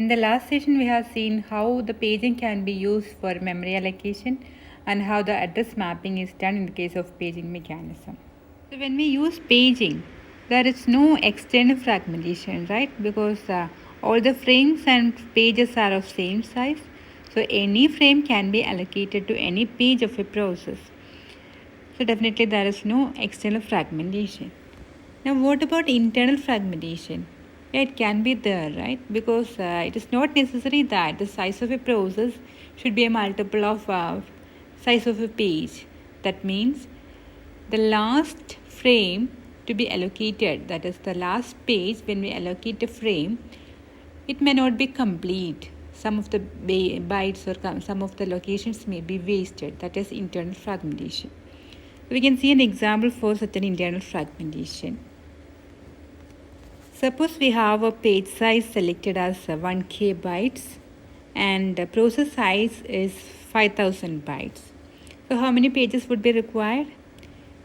In the last session, we have seen how the paging can be used for memory allocation and how the address mapping is done in the case of paging mechanism. So when we use paging, there is no external fragmentation, right? Because all the frames and pages are of same size. So any frame can be allocated to any page of a process. So definitely there is no external fragmentation. Now what about internal fragmentation? Yeah, it can be there, right? Because it is not necessary that the size of a process should be a multiple of size of a page. That means the last frame to be allocated, that is the last page when we allocate a frame, it may not be complete. Some of the bytes or some of the locations may be wasted. That is internal fragmentation. We can see an example for such an internal fragmentation. Suppose we have a page size selected as 1K bytes and the process size is 5000 bytes. So how many pages would be required?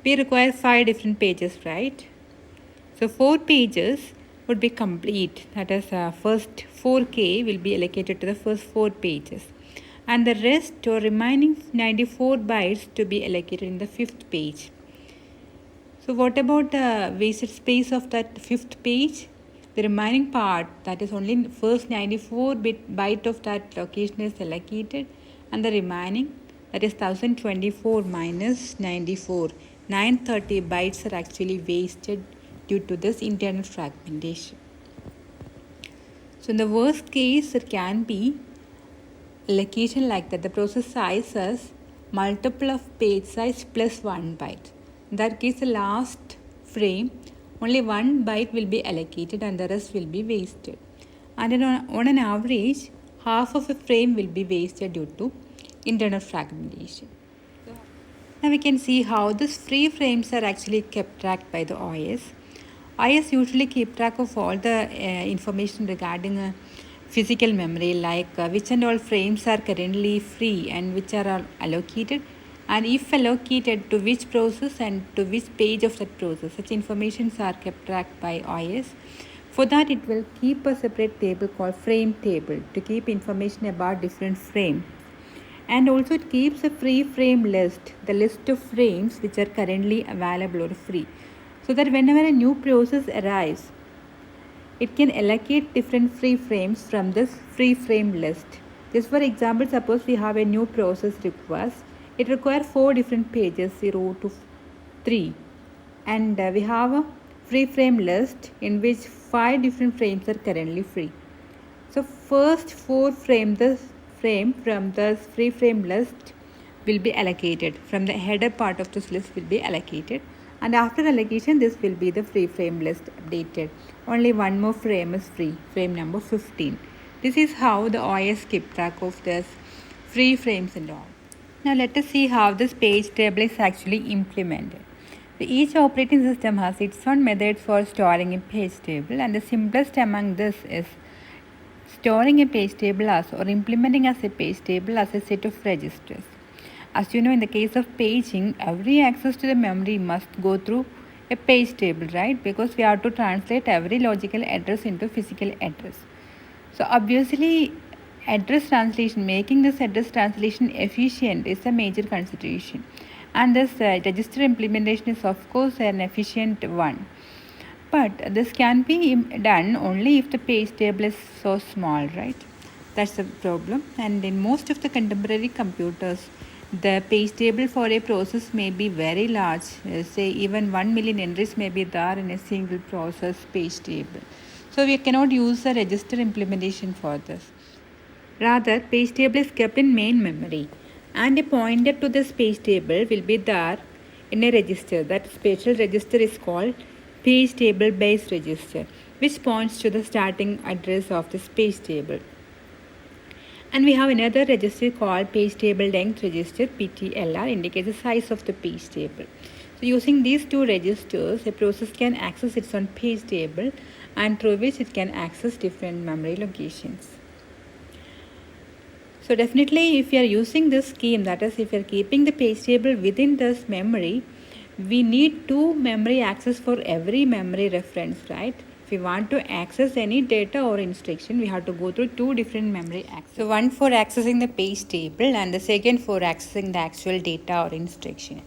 We require 5 different pages, right? So 4 pages would be complete. That is first 4K will be allocated to the first 4 pages. And the rest or remaining 94 bytes to be allocated in the 5th page. So what about the wasted space of that 5th page? The remaining part, that is only first 94 byte of that location is allocated, and the remaining, that is 1024 minus 94, 930 bytes are actually wasted due to this internal fragmentation. So in the worst case, there can be allocation like that. The process size is multiple of page size plus 1 byte. In that case, the last frame, only 1 byte will be allocated and the rest will be wasted. And then on an average, half of a frame will be wasted due to internal fragmentation. Now we can see how these free frames are actually kept track by the OS. OS usually keep track of all the information regarding physical memory, like which and all frames are currently free and which are allocated, and if allocated to which process and to which page of that process. Such informations are kept track by OS. For that, it will keep a separate table called frame table to keep information about different frames. And also it keeps a free frame list, the list of frames which are currently available or free, so that whenever a new process arrives, it can allocate different free frames from this free frame list. Just for example, suppose we have a new process request. It requires 4 different pages, 0 to 3. And we have a free frame list in which 5 different frames are currently free. So first 4 frame from the free frame list will be allocated. From the header part of this list will be allocated. And after allocation, this will be the free frame list updated. Only one more frame is free, frame number 15. This is how the OS keep track of this free frames and all. Now let us see how this page table is actually implemented. So each operating system has its own methods for storing a page table, and the simplest among this is storing a page table as or implementing as a page table as a set of registers. As you know, in the case of paging, every access to the memory must go through a page table, right? Because we have to translate every logical address into physical address. So obviously, address translation, making this address translation efficient is a major consideration. And this register implementation is of course an efficient one. But this can be done only if the page table is so small, right? That's the problem. And in most of the contemporary computers, the page table for a process may be very large. Say even 1 million entries may be there in a single process page table. So we cannot use a register implementation for this. Rather, page table is kept in main memory, and a pointer to this page table will be there in a register. That special register is called page table base register, which points to the starting address of this page table. And we have another register called page table length register, PTLR, indicates the size of the page table. So using these two registers, a process can access its own page table, and through which it can access different memory locations. So definitely if you are using this scheme, that is if you are keeping the page table within this memory, we need 2 memory access for every memory reference, right? If we want to access any data or instruction, we have to go through two different memory access. So one for accessing the page table and the second for accessing the actual data or instruction.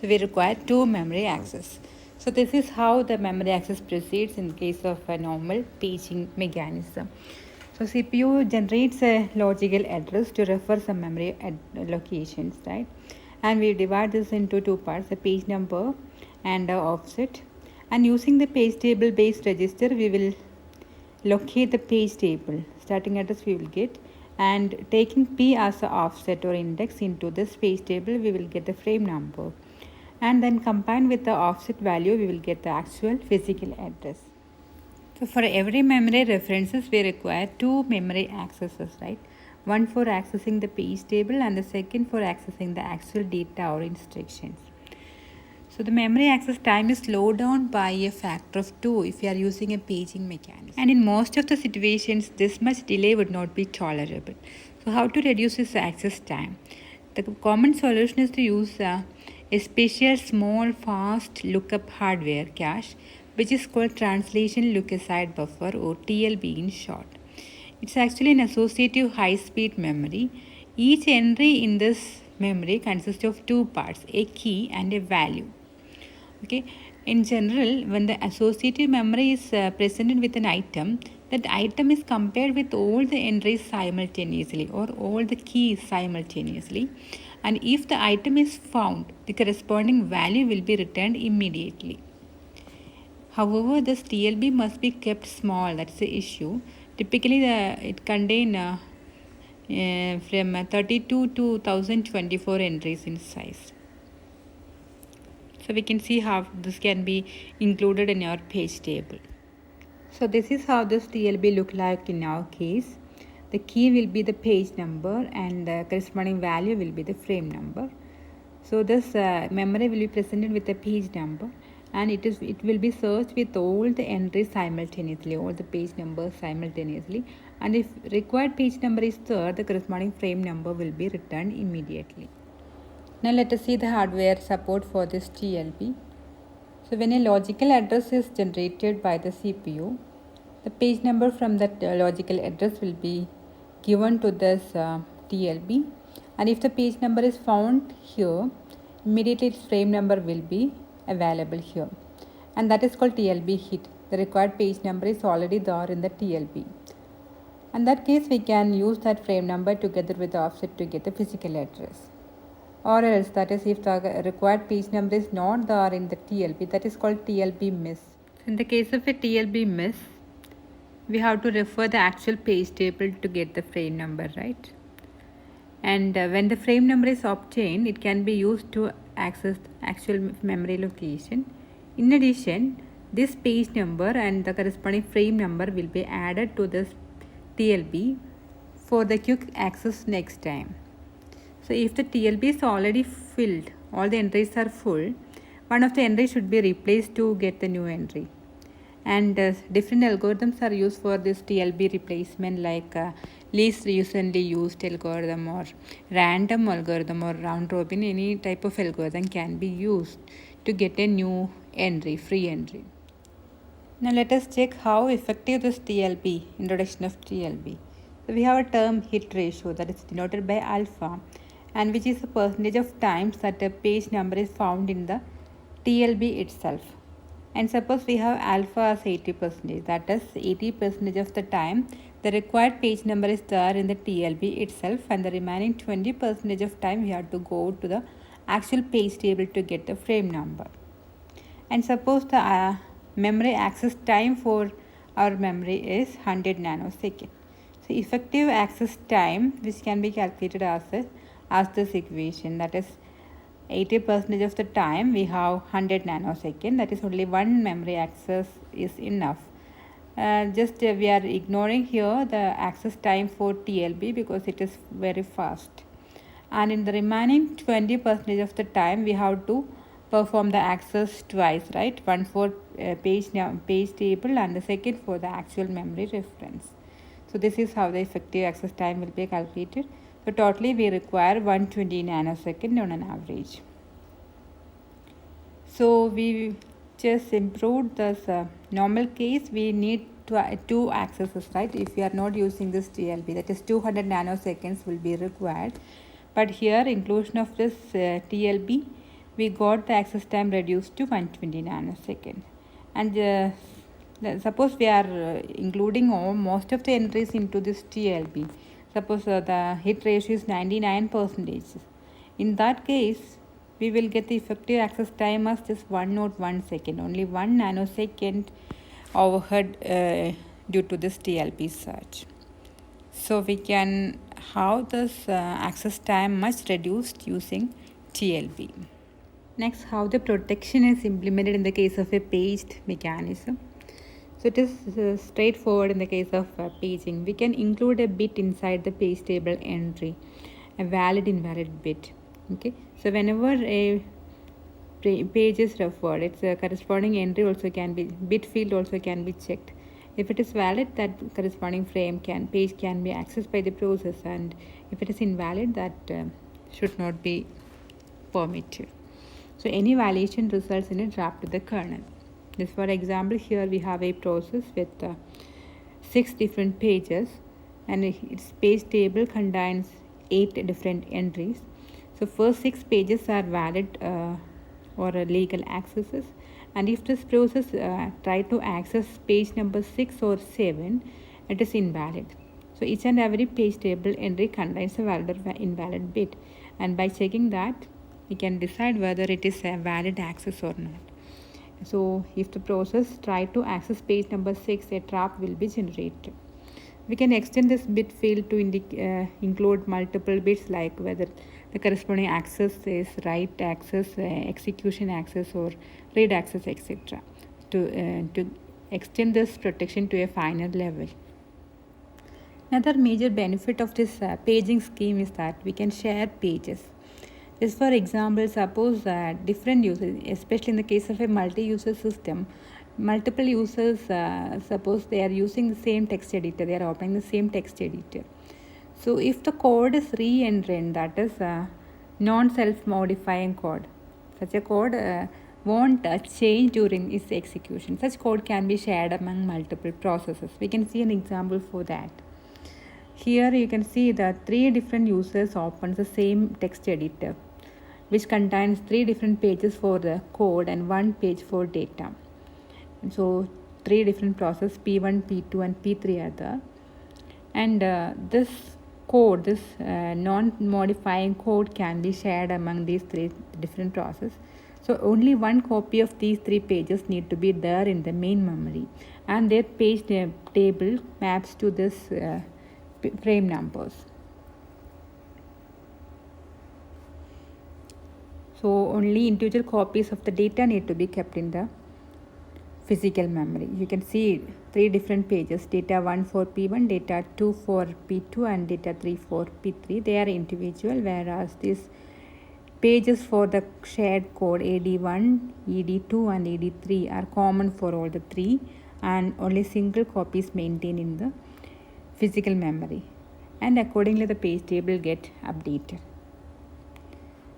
So we require two memory access. So this is how the memory access proceeds in case of a normal paging mechanism. So CPU generates a logical address to refer some memory locations, right? And we divide this into two parts, a page number and a offset. And using the page table based register, we will locate the page table. Starting address we will get, and taking P as a offset or index into this page table, we will get the frame number. And then combined with the offset value, we will get the actual physical address. So for every memory references, we require two memory accesses, right? One for accessing the page table and the second for accessing the actual data or instructions. So the memory access time is slowed down by a factor of 2 if you are using a paging mechanism. And in most of the situations, this much delay would not be tolerable. So how to reduce this access time? The common solution is to use a special small fast lookup hardware cache, which is called translation look aside buffer or TLB in short. It's actually an associative high speed memory. Each entry in this memory consists of two parts, a key and a value. Okay, in general, when the associative memory is presented with an item, that item is compared with all the entries simultaneously or all the keys simultaneously, and if the item is found, the corresponding value will be returned immediately. However, this TLB must be kept small, that's the issue. Typically it contains from 32 to 1024 entries in size. So we can see how this can be included in your page table. So this is how this TLB look like in our case. The key will be the page number and the corresponding value will be the frame number. So this memory will be presented with a page number, and it will be searched with all the entries simultaneously, all the page numbers simultaneously, and if required page number is there, the corresponding frame number will be returned immediately. Now let us see the hardware support for this TLB. So when a logical address is generated by the CPU, the page number from that logical address will be given to this TLB, and if the page number is found here, immediately its frame number will be available here, and that is called TLB hit. The required page number is already there in the TLB. In that case, we can use that frame number together with the offset to get the physical address. Or else, that is, if the required page number is not there in the TLB, that is called TLB miss. In the case of a TLB miss, we have to refer the actual page table to get the frame number, right? And when the frame number is obtained, it can be used to access the actual memory location. In addition, this page number and the corresponding frame number will be added to this TLB for the quick access next time. So if the TLB is already filled, all the entries are full, one of the entries should be replaced to get the new entry. And different algorithms are used for this TLB replacement, like least recently used algorithm or random algorithm or round robin. Any type of algorithm can be used to get a new entry, free entry. Now let us check how effective this TLB, introduction of TLB. So we have a term hit ratio that is denoted by alpha, and which is the percentage of times that a page number is found in the TLB itself. And suppose we have alpha as 80%, that is 80% of the time the required page number is there in the TLB itself, and the remaining 20% of time we have to go to the actual page table to get the frame number. And suppose the memory access time for our memory is 100 nanosecond. So effective access time, which can be calculated as this equation, that is 80% of the time we have 100 nanosecond, that is only one memory access is enough. We are ignoring here the access time for TLB because it is very fast, and in the remaining 20% of the time we have to perform the access twice, right? One for page table and the second for the actual memory reference. So this is how the effective access time will be calculated. So totally we require 120 nanosecond on an average. So we just improved this normal case, we need two accesses, right? If we are not using this TLB, that is 200 nanoseconds will be required. But here, inclusion of this TLB, we got the access time reduced to 120 nanoseconds. And suppose we are including most of the entries into this TLB. Suppose the hit ratio is 99%. In that case, we will get the effective access time as just 101 second, only 1 nanosecond overhead due to this TLB search. So we can have this access time much reduced using TLB. Next, how the protection is implemented in the case of a paged mechanism. So it is straightforward in the case of paging. We can include a bit inside the page table entry, a valid invalid bit. Okay, so whenever a page is referred, its corresponding entry also can be, bit field also can be checked. If it is valid, that corresponding page can be accessed by the process, and if it is invalid, that should not be permitted. So any violation results in a draft to the kernel. This, for example, here we have a process with 6 different pages, and its page table contains 8 different entries. So first 6 pages are valid or legal accesses, and if this process try to access page number 6 or 7, it is invalid. So each and every page table entry contains a valid or invalid bit, and by checking that, we can decide whether it is a valid access or not. So if the process try to access page number 6, a trap will be generated. We can extend this bit field to include multiple bits, like whether the corresponding access is write access, execution access, or read access, etc. to extend this protection to a final level. Another major benefit of this paging scheme is that we can share pages. Just for example, suppose different users, especially in the case of a multi-user system, multiple users, suppose they are using the same text editor, they are opening the same text editor. So if the code is re-entrant, that is non-self-modifying code, such a code won't change during its execution. Such code can be shared among multiple processes. We can see an example for that. Here you can see that 3 different users open the same text editor, which contains 3 different pages for the code and 1 page for data. And so 3 different processes, P1, P2 and P3 are there. And this code, this non-modifying code can be shared among these 3 different processes. So only 1 copy of these 3 pages need to be there in the main memory, and their page table maps to this frame numbers. So only individual copies of the data need to be kept in the physical memory. You can see 3 different pages, data 1 for P1, data 2 for P2 and data 3 for P3. They are individual, whereas these pages for the shared code AD1, ED2 and ED3 are common for all the 3, and only single copies maintained in the physical memory, and accordingly the page table get updated.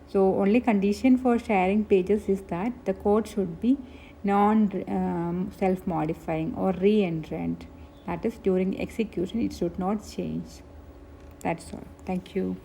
So only condition for sharing pages is that the code should be non-self-modifying or re-entrant. That is, during execution it should not change. That's all. Thank you.